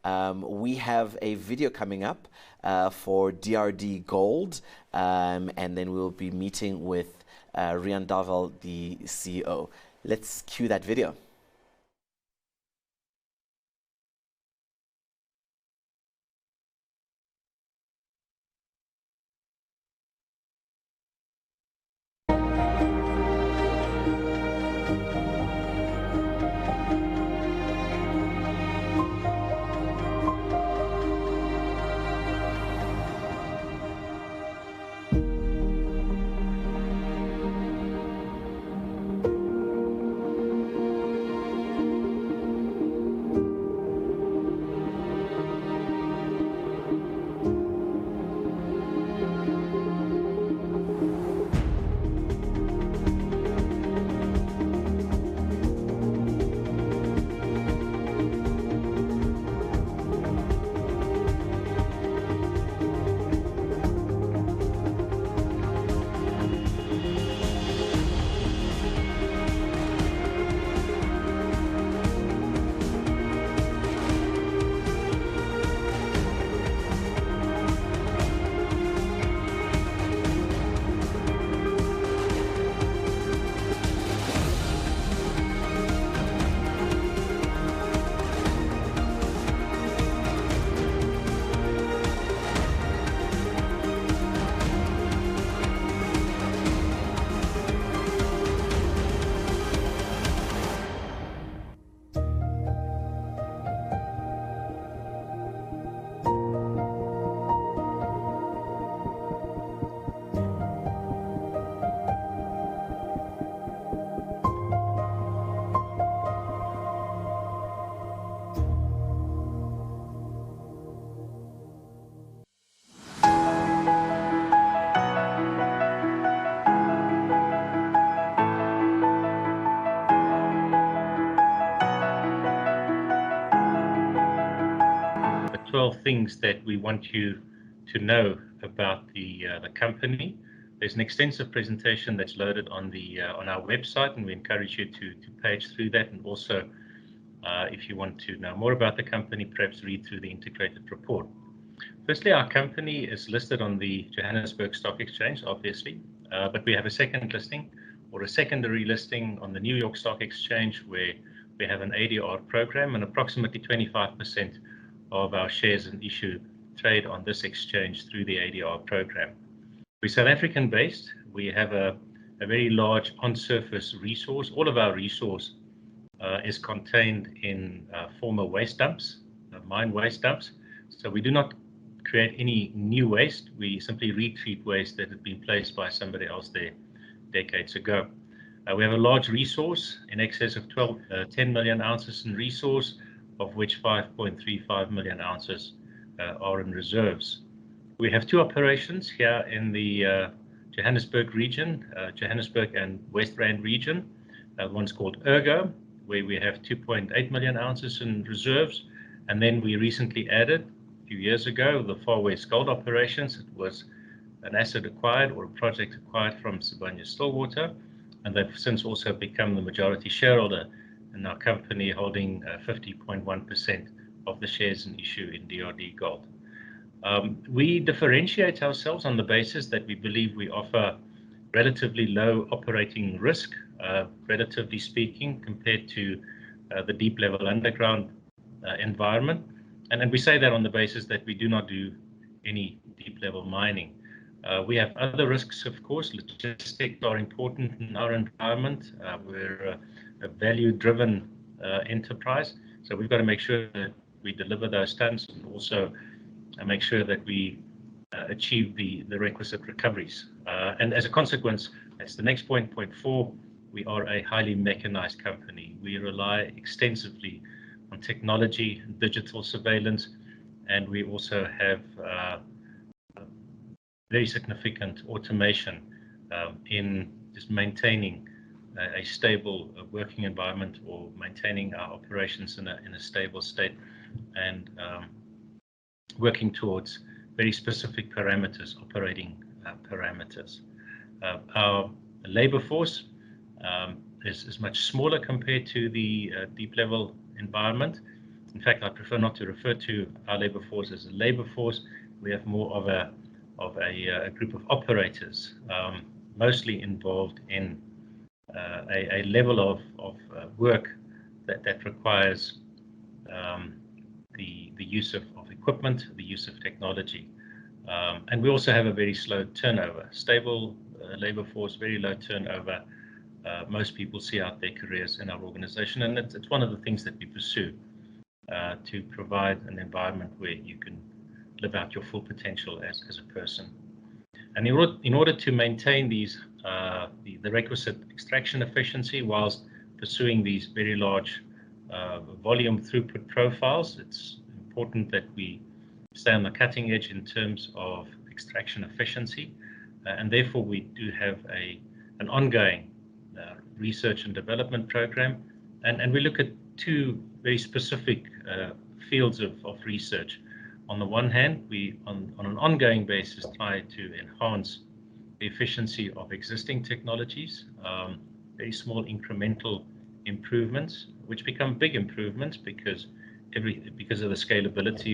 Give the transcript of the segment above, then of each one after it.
We have a video coming up for DRDGOLD, and then we'll be meeting with Rian Davel, the CEO. Let's cue that video. The 12 things that we want you to know about the company. There's an extensive presentation that's loaded on our website, and we encourage you to page through that. And also, if you want to know more about the company, perhaps read through the integrated report. Firstly, our company is listed on the Johannesburg Stock Exchange, obviously, but we have a second listing or a secondary listing on the New York Stock Exchange, where we have an ADR program, and approximately 25% of our shares in issue trade on this exchange through the ADR program. We're South African based. We have a very large on-surface resource. All of our resource is contained in former waste dumps, mine waste dumps. So we do not create any new waste. We simply retreat waste that had been placed by somebody else there decades ago. We have a large resource in excess of 10 million ounces in resource, of which 5.35 million ounces are in reserves. We have two operations here in the Johannesburg region, Johannesburg and West Rand region. One's called Ergo, where we have 2.8 million ounces in reserves. And then we recently added, a few years ago, the Far West Gold operations. It was an asset acquired or a project acquired from Sibanye-Stillwater, and they've since also become the majority shareholder in our company, holding 50.1% of the shares in issue in DRDGOLD. We differentiate ourselves on the basis that we believe we offer relatively low operating risk, relatively speaking, compared to the deep level underground environment. And we say that on the basis that we do not do any deep level mining. We have other risks, of course. Logistics are important in our environment. We're a value-driven enterprise, so we've got to make sure that we deliver those tons, and also make sure that we achieve the requisite recoveries. And as a consequence, that's the next point, point 4, we are a highly mechanized company. We rely extensively on technology, digital surveillance, and we also have very significant automation in just maintaining a stable working environment, or maintaining our operations in a stable state, and working towards very specific parameters, operating parameters. Our labor force is much smaller compared to the deep level environment, In fact, I prefer not to refer to our labor force as a labor force. We have more of a group of operators, mostly involved in a level of work that requires the use of equipment, the use of technology. And we also have a very slow turnover, stable labor force, very low turnover. Most people see out their careers in our organization, and it's one of the things that we pursue, to provide an environment where you can live out your full potential as a person. And in order to maintain these the requisite extraction efficiency whilst pursuing these very large volume throughput profiles, it's important that we stay on the cutting edge in terms of extraction efficiency, and therefore we do have an ongoing research and development program, and we look at two very specific fields of research. On the one hand, we on an ongoing basis try to enhance the efficiency of existing technologies, very small incremental improvements, which become big improvements because of the scalability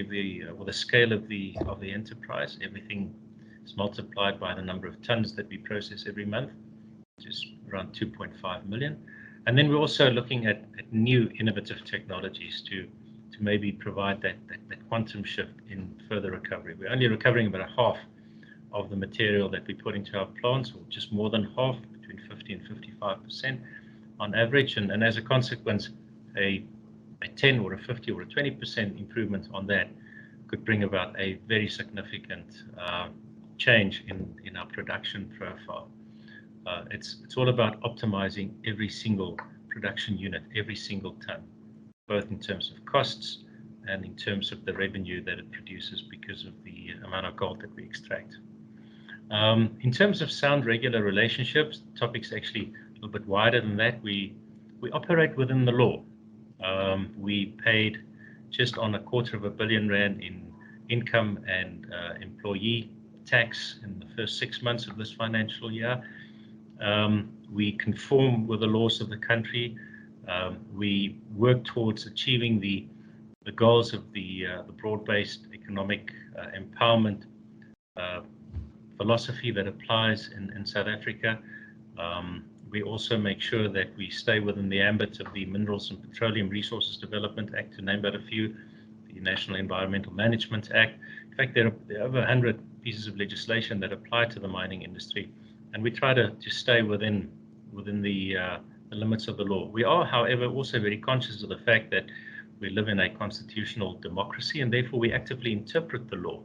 of the scale of the enterprise. Everything is multiplied by the number of tons that we process every month, which is around 2.5 million. And then we're also looking at new innovative technologies to maybe provide that quantum shift in further recovery. We're only recovering about half of the material that we put into our plants, or just more than half, between 50 and 55% on average, and as a consequence, a 10 or a 50 or a 20% improvement on that could bring about a very significant change in our production profile. It's all about optimizing every single production unit, every single ton, both in terms of costs and in terms of the revenue that it produces because of the amount of gold that we extract. In terms of sound, regular relationships, the topic's actually a little bit wider than that. We operate within the law. We paid just on R250 million in income and employee tax in the first 6 months of this financial year. We conform with the laws of the country. We work towards achieving the goals of the broad-based economic empowerment philosophy that applies in South Africa. We also make sure that we stay within the ambit of the Minerals and Petroleum Resources Development Act, to name but a few, the National Environmental Management Act. In fact, there are over 100 pieces of legislation that apply to the mining industry, and we try to stay within the limits of the law. We are, however, also very conscious of the fact that we live in a constitutional democracy, and therefore we actively interpret the law.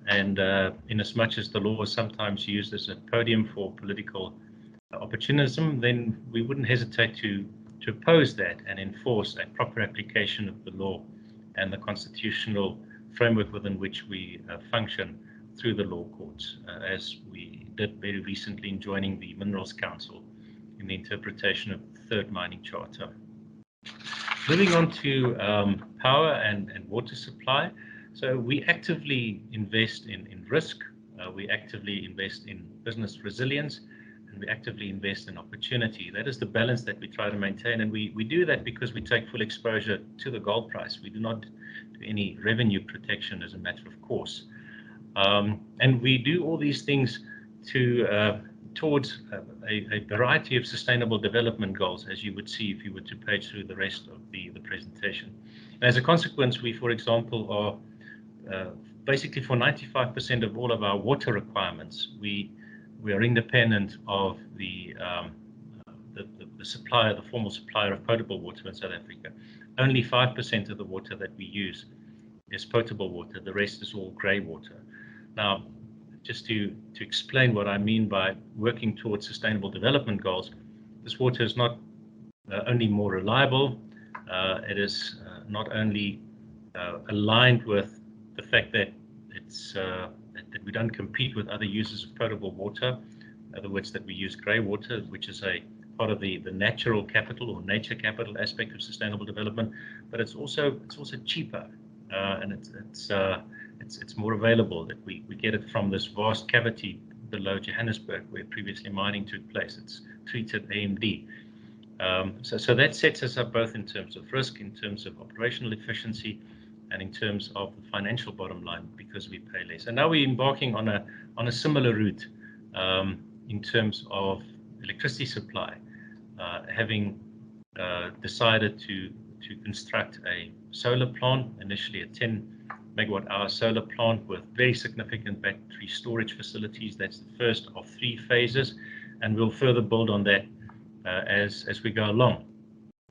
And in as much as the law is sometimes used as a podium for political opportunism, then we wouldn't hesitate to oppose that and enforce a proper application of the law and the constitutional framework within which we function through the law courts, as we did very recently in joining the Minerals Council in the interpretation of the third mining charter. Moving on to power and water supply. So we actively invest in risk, we actively invest in business resilience, and we actively invest in opportunity. That is the balance that we try to maintain, and we do that because we take full exposure to the gold price. We do not do any revenue protection as a matter of course. And we do all these things towards a variety of sustainable development goals, as you would see if you were to page through the rest of the presentation. And as a consequence, we, for example, are basically for 95% of all of our water requirements, we are independent of the supplier, the formal supplier of potable water in South Africa. Only 5% of the water that we use is potable water. The rest is all grey water. Now, just to explain what I mean by working towards sustainable development goals, this water is not only more reliable, it is not only aligned with the fact that that we don't compete with other users of potable water, in other words, that we use grey water, which is a part of the natural capital or nature capital aspect of sustainable development, but it's also cheaper, and it's more available. That we get it from this vast cavity below Johannesburg, where previously mining took place. It's treated AMD. So that sets us up both in terms of risk, in terms of operational efficiency, and in terms of the financial bottom line, because we pay less. And now we're embarking on a similar route in terms of electricity supply, having decided to construct a solar plant, initially a 10 megawatt hour solar plant with very significant battery storage facilities. That's the first of 3 phases, and we'll further build on that as we go along.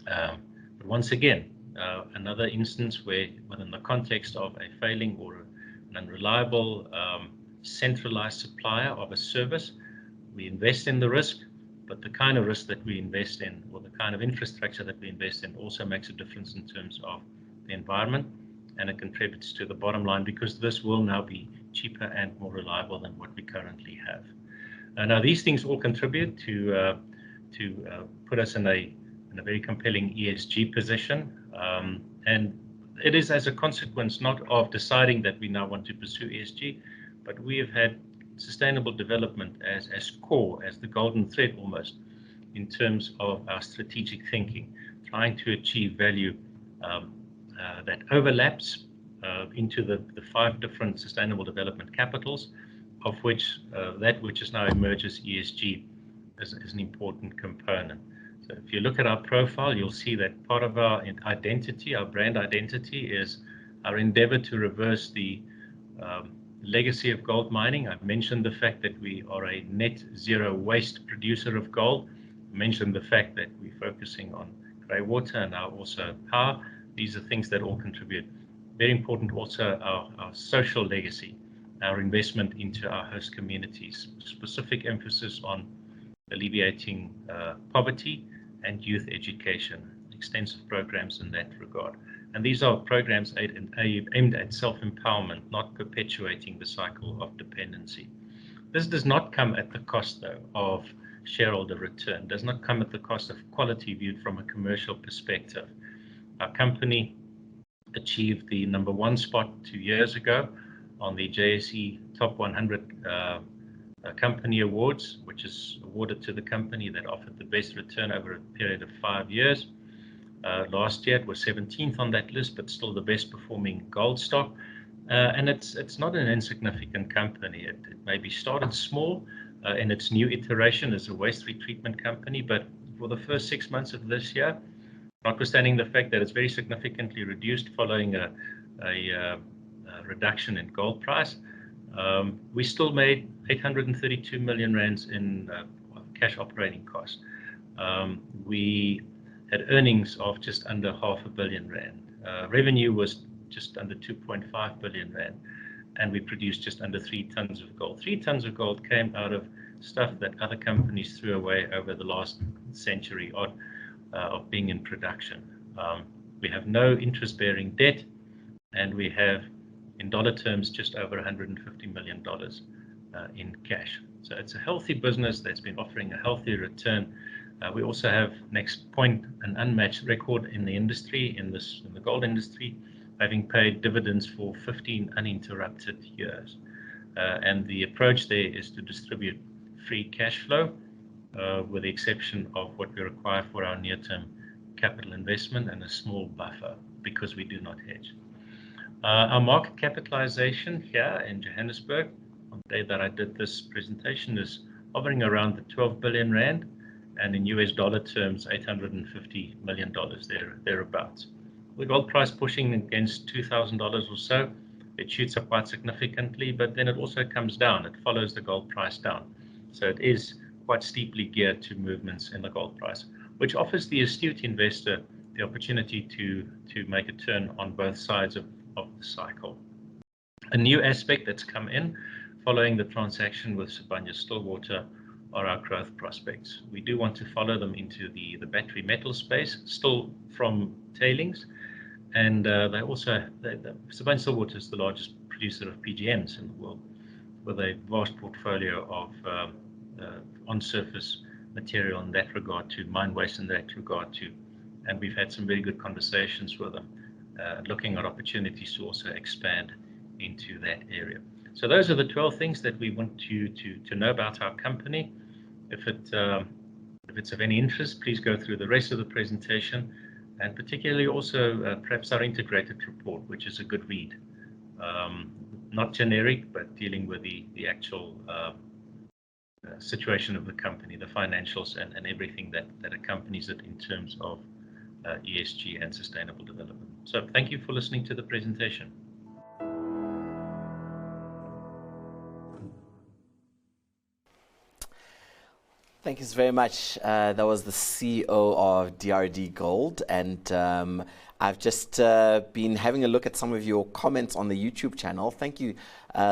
But once again, another instance where, within the context of a failing or an unreliable centralized supplier of a service, we invest in the risk, but the kind of risk that we invest in, or the kind of infrastructure that we invest in, also makes a difference in terms of the environment, and it contributes to the bottom line, because this will now be cheaper and more reliable than what we currently have. Now, these things all contribute to put us in a very compelling ESG position, and it is as a consequence not of deciding that we now want to pursue ESG, but we have had sustainable development as core, as the golden thread almost, in terms of our strategic thinking, trying to achieve value that overlaps into the 5 different sustainable development capitals, of which that which is now emerges ESG is an important component. So if you look at our profile, you'll see that part of our identity, our brand identity, is our endeavor to reverse the legacy of gold mining. I've mentioned the fact that we are a net zero waste producer of gold. I mentioned the fact that we're focusing on grey water and now also power. These are things that all contribute. Very important also our social legacy, our investment into our host communities, specific emphasis on alleviating poverty and youth education, extensive programs in that regard. And these are programs aimed at self-empowerment, not perpetuating the cycle of dependency. This does not come at the cost, though, of shareholder return, does not come at the cost of quality viewed from a commercial perspective. Our company achieved the #1 spot 2 years ago on the JSE Top 100 Company Awards, which is awarded to the company that offered the best return over a period of 5 years. Last year it was 17th on that list, but still the best performing gold stock. And it's not an insignificant company. It maybe started small in its new iteration as a waste retreatment company, but for the first 6 months of this year, notwithstanding the fact that it's very significantly reduced following a reduction in gold price, we still made 832 million rands in cash operating costs. We had earnings of just under R500 million. Revenue was just under 2.5 billion rand, and we produced just under 3 tons of gold. 3 tons of gold came out of stuff that other companies threw away over the last century odd of being in production. We have no interest-bearing debt, and we have, in dollar terms, just over $150 million in cash. So it's a healthy business that's been offering a healthy return. We also have, next point, an unmatched record in the industry, in the gold industry, having paid dividends for 15 uninterrupted years. And the approach there is to distribute free cash flow, with the exception of what we require for our near-term capital investment and a small buffer, because we do not hedge. Our market capitalization here in Johannesburg, on the day that I did this presentation, is hovering around the 12 billion rand, and in US dollar terms, $850 million, thereabouts. With gold price pushing against $2,000 or so, it shoots up quite significantly, but then it also comes down. It follows the gold price down. So it is quite steeply geared to movements in the gold price, which offers the astute investor the opportunity to make a turn on both sides of the cycle. A new aspect that's come in following the transaction with Sibanye-Stillwater are our growth prospects. We do want to follow them into the battery metal space, still from tailings, and Sibanye-Stillwater is the largest producer of PGMs in the world, with a vast portfolio of on-surface material in that regard to, mine waste in that regard to, and we've had some very good conversations with them, looking at opportunities to also expand into that area. So those are the 12 things that we want you to know about our company. If If it's of any interest, please go through the rest of the presentation, and particularly also perhaps our integrated report, which is a good read. Not generic, but dealing with the actual situation of the company, the financials, and everything that accompanies it in terms of ESG and sustainable development. So thank you for listening to the presentation. Thank you very much. That was the CEO of DRDGOLD, and I've just been having a look at some of your comments on the YouTube channel. Thank you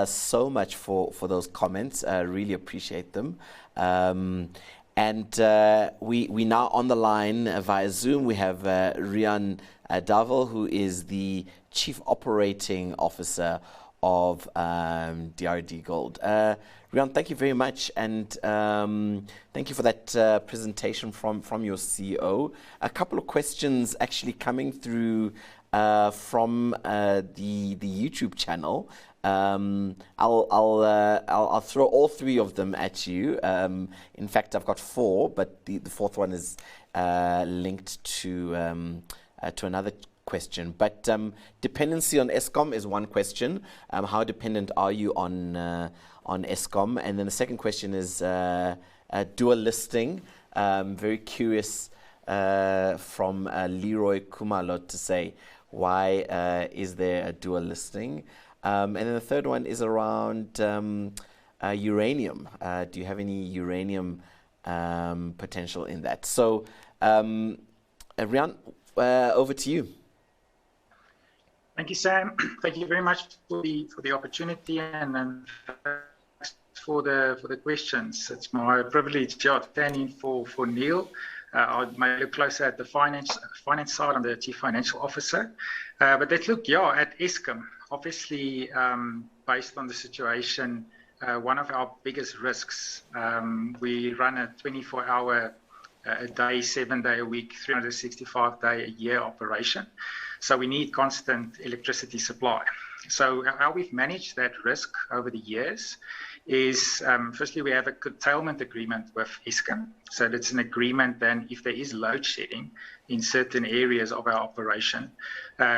so much for those comments. Really appreciate them. And we now on the line via Zoom. We have Rian Davel, who is the Chief Operating Officer of DRDGOLD. Rian, thank you very much, and thank you for that presentation from your CEO. A couple of questions actually coming through from the YouTube channel. I'll throw all three of them at you. In fact, I've got four, but the fourth one is linked to another question. But dependency on Eskom is one question. How dependent are you on Eskom? And then the second question is dual listing. Very curious from Leroy Kumalo to say, why is there a dual listing? And then the third one is around uranium. Do you have any uranium potential in that? So, Rian, over to you. Thank you, Sam. Thank you very much for the opportunity, and thanks for the questions. It's my privilege to stand in for Neil. I might look closer at the finance side. I'm the Chief Financial Officer. But let's look, at Eskom. Obviously, based on the situation, one of our biggest risks, we run a 24-hour a day, 7-day a week, 365-day a year operation. So we need constant electricity supply. So how we've managed that risk over the years is, firstly, we have a curtailment agreement with Eskom. So that's an agreement then if there is load shedding in certain areas of our operation,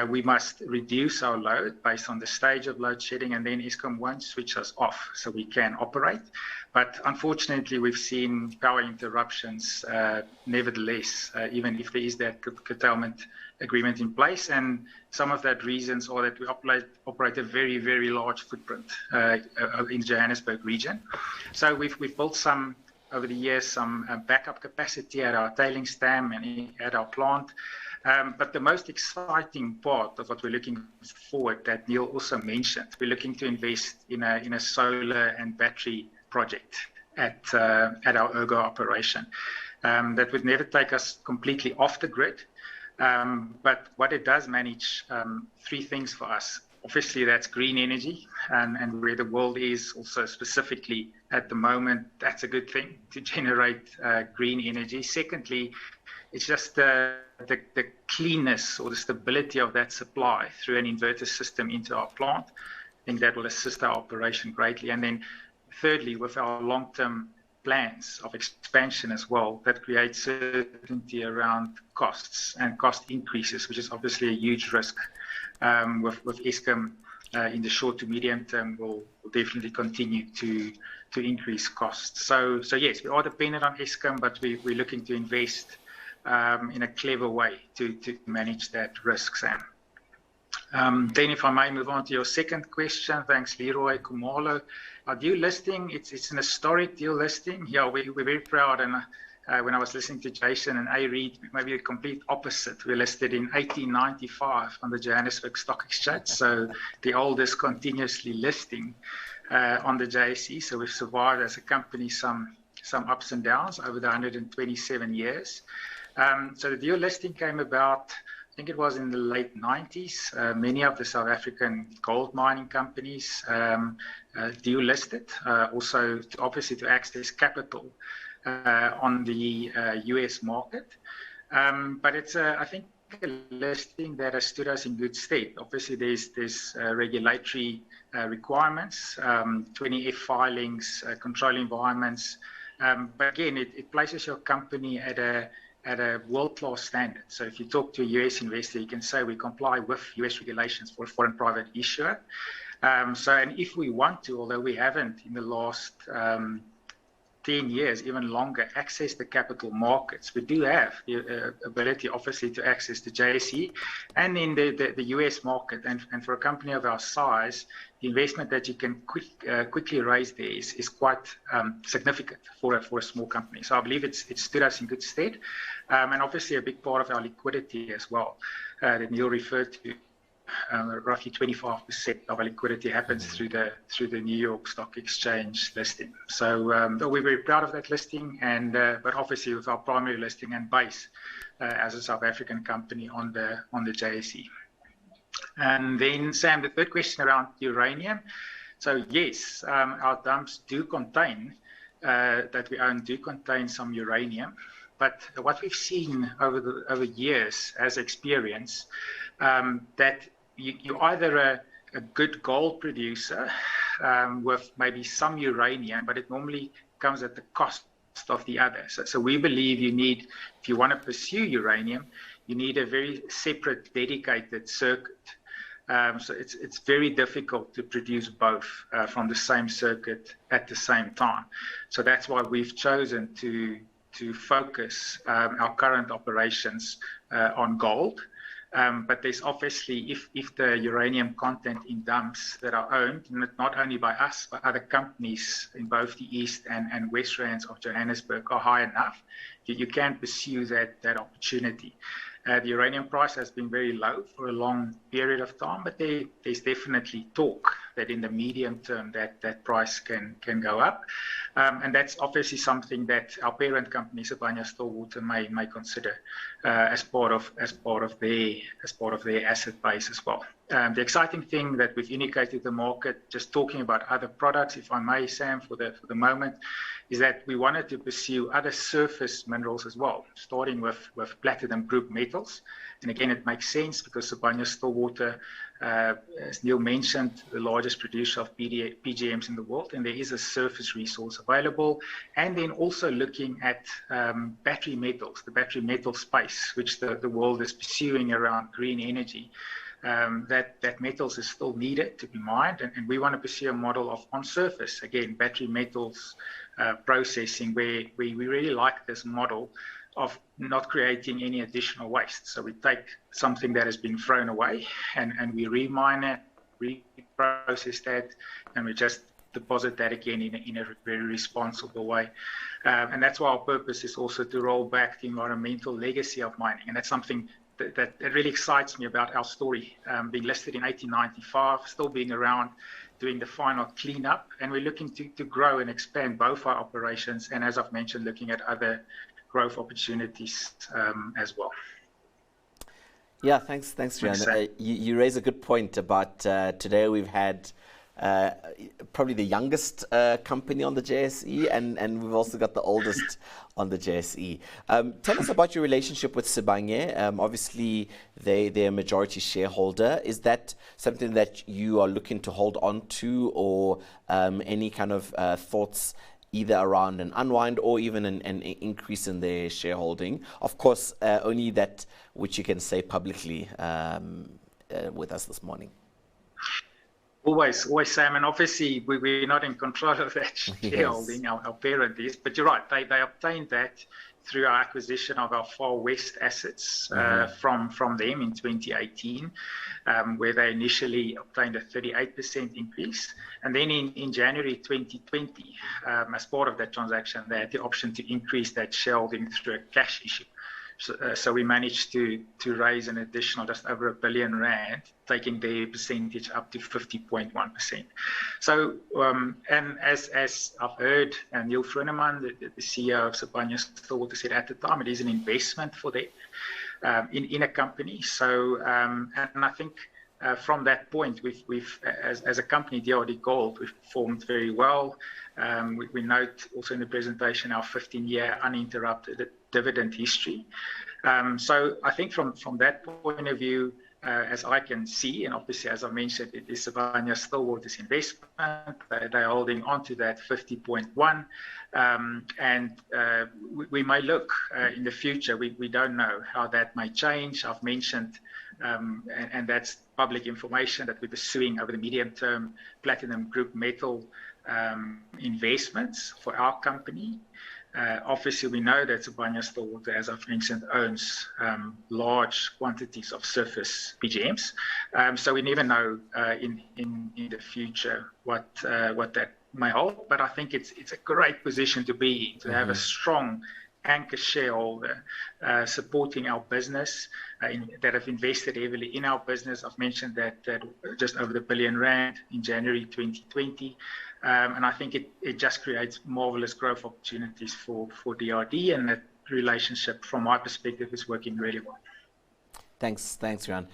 we must reduce our load based on the stage of load shedding, and then Eskom won't switch us off so we can operate. But unfortunately, we've seen power interruptions nevertheless, even if there is that curtailment agreement in place. And some of that reasons are that we operate a very, very large footprint in the Johannesburg region. So we've built over the years some backup capacity at our tailings dam and at our plant. But the most exciting part of what we're looking forward, that Neil also mentioned, we're looking to invest in a solar and battery project at our Ergo operation. That would never take us completely off the grid. But what it does manage, three things for us. Obviously, that's green energy, and where the world is also specifically at the moment, that's a good thing to generate green energy. Secondly, it's just the cleanness or the stability of that supply through an inverter system into our plant. I think that will assist our operation greatly. And then thirdly, with our long-term plans of expansion as well, that creates certainty around costs and cost increases, which is obviously a huge risk. With Eskom in the short to medium term will definitely continue to increase costs. So yes, we are dependent on Eskom, but we're looking to invest in a clever way to manage that risk, Sam. Then if I may move on to your second question, thanks Leroy Kumalo. Our dual listing, it's an historic dual listing. Yeah, we're very proud, and when I was listening to Jason and Reid, maybe the complete opposite. We listed in 1895 on the Johannesburg Stock Exchange, so the oldest continuously listing on the JSE. So we've survived as a company some ups and downs over the 127 years. So the dual listing came about, I think it was in the late 90s. Many of the South African gold mining companies dual listed, also obviously to access capital on the US market. But it's, I think, a listing that has stood us in good stead. Obviously, there's regulatory requirements, 20F filings, control environments, But again, it places your company at a world-class standard. So if you talk to a US investor, you can say we comply with US regulations for a foreign private issuer. And if we want to, although we haven't in the last 10 years, even longer, access the capital markets, we do have the ability, obviously, to access the JSE and in the US market. And for a company of our size, the investment that you can quickly raise there is quite significant for a small company. So I believe it stood us in good stead. And obviously, a big part of our liquidity as well that Neil referred to. Roughly 25% of our liquidity happens through the New York Stock Exchange listing. So we're very proud of that listing, and but obviously with our primary listing and base as a South African company on the JSE. And then Sam, the third question around uranium. So yes, our dumps do contain that we own do contain some uranium, but what we've seen over years as experience that you're either a good gold producer with maybe some uranium, but it normally comes at the cost of the other. So we believe you need, if you want to pursue uranium, you need a very separate, dedicated circuit. So it's very difficult to produce both from the same circuit at the same time. So that's why we've chosen to focus our current operations on gold. But there's obviously, if the uranium content in dumps that are owned, not only by us, but other companies in both the East and West Rands of Johannesburg are high enough, you can pursue that opportunity. The uranium price has been very low for a long period of time, but there's definitely talk that in the medium term that price can go up. And that's obviously something that our parent company, Sibanye-Stillwater, may consider as part of their asset base as well. The exciting thing that we've indicated to the market, just talking about other products, if I may, Sam, for the moment, is that we wanted to pursue other surface minerals as well, starting with platinum group metals. And again, it makes sense because Sibanye-Stillwater, as Neil mentioned, the largest producer of PGMs in the world, and there is a surface resource available. And then also looking at battery metals, the battery metal space, which the world is pursuing around green energy. That metals is still needed to be mined, and we want to pursue a model of on surface, again, battery metals processing, where we really like this model of not creating any additional waste. So we take something that has been thrown away and we remine it, reprocess that, and we just deposit that again in a very responsible way. And that's why our purpose is also to roll back the environmental legacy of mining. And that's something that really excites me about our story, being listed in 1895, still being around, doing the final cleanup, and we're looking to grow and expand both our operations, and as I've mentioned, looking at other growth opportunities as well. Yeah, thanks, Rian. You raise a good point about today we've had probably the youngest company on the JSE, and we've also got the oldest on the JSE. Tell us about your relationship with Sibanye. Obviously, they're a majority shareholder. Is that something that you are looking to hold on to, or any kind of thoughts either around an unwind or even an increase in their shareholding? Of course, only that which you can say publicly with us this morning. Always, Sam, and obviously we're not in control of that shareholding, yes. Our parent is, but you're right, they obtained that through our acquisition of our Far West assets from them in 2018, where they initially obtained a 38% increase. And then in January 2020, as part of that transaction, they had the option to increase that shareholding through a cash issue. So we managed to raise an additional just over R1 billion, taking their percentage up to 50.1%. So, and as I've heard, Neil Fruneman, the CEO of Sibanye-Stillwater, said at the time, it is an investment for them in a company. So, and I think from that point, we've as a company, DRDGOLD, we've performed very well. We note also in the presentation our 15-year uninterrupted dividend history. So I think from that point of view, as I can see, and obviously, as I mentioned, it is Sibanye-Stillwater's investment. They're holding on to that 50.1. We may look in the future. We don't know how that may change. I've mentioned, and that's public information, that we're pursuing over the medium term platinum group metal investments for our company. Obviously, we know that Sibanye-Stillwater, as I've mentioned, owns large quantities of surface PGMs. So we never know in the future what that may hold. But I think it's a great position to be in, to have a strong anchor shareholder supporting our business, that have invested heavily in our business. I've mentioned that just over R1 billion in January 2020. And I think it just creates marvelous growth opportunities for DRD, and that relationship, from my perspective, is working really well. Thanks, Riaan.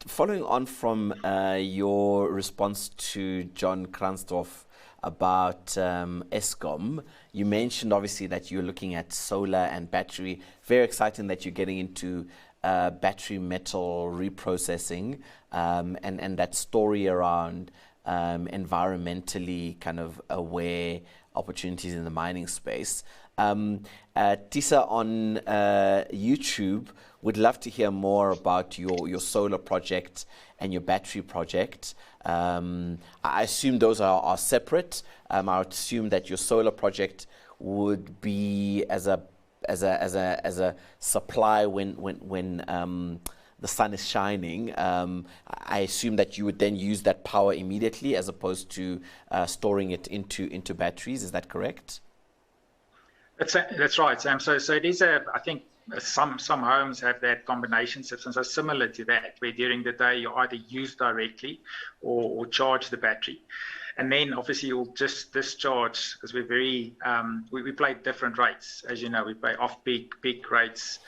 Following on from your response to John Kransdorff about Eskom, you mentioned obviously that you're looking at solar and battery. Very exciting that you're getting into battery metal reprocessing, and that story around environmentally kind of aware opportunities in the mining space. Tisa on YouTube would love to hear more about your solar project and your battery project. I assume those are separate. I would assume that your solar project would be as a supply when the sun is shining. I assume that you would then use that power immediately as opposed to storing it into batteries. Is that correct? That's right, Sam. So it is I think some homes have that combination system, so similar to that, where during the day you either use directly or charge the battery. And then obviously you'll just discharge, because we're very, we play different rates. As you know, we play off-peak, peak rates.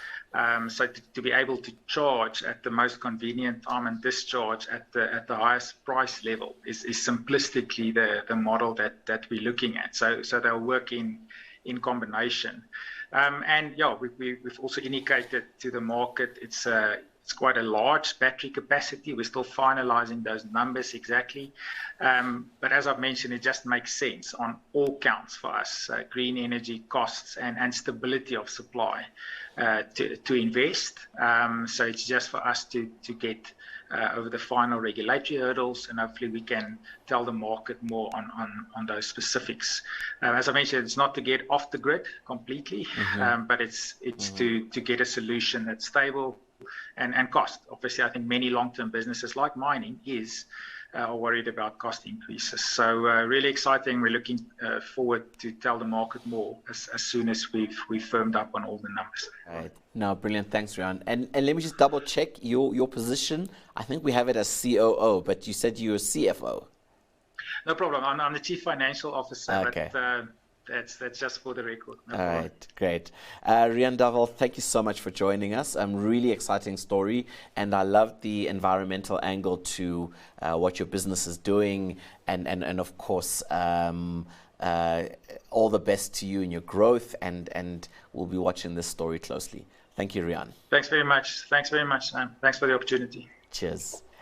So to be able to charge at the most convenient time and discharge at the highest price level is simplistically the model that we're looking at. So they'll work in combination. And yeah, we've also indicated to the market it's quite a large battery capacity. We're still finalizing those numbers exactly. But as I've mentioned, it just makes sense on all counts for us, green energy costs and stability of supply to invest. So it's just for us to get over the final regulatory hurdles, and hopefully we can tell the market more on those specifics. As I mentioned, it's not to get off the grid completely, but it's to get a solution that's stable and cost. Obviously, I think many long-term businesses like mining are worried about cost increases. So really exciting. We're looking forward to tell the market more as soon as we've firmed up on all the numbers. Right. No, brilliant. Thanks, Riaan. And let me just double check your position. I think we have it as COO, but you said you were CFO. No problem. I'm the Chief Financial Officer. Okay. But, that's just for the record. No All problem. right, great. Riaan Duvel, thank you so much for joining us. Really exciting story, and I love the environmental angle to what your business is doing, and of course, all the best to you in your growth, and we'll be watching this story closely. Thank you, Riaan. Thanks very much. Thanks very much, Sam. Thanks for the opportunity. Cheers.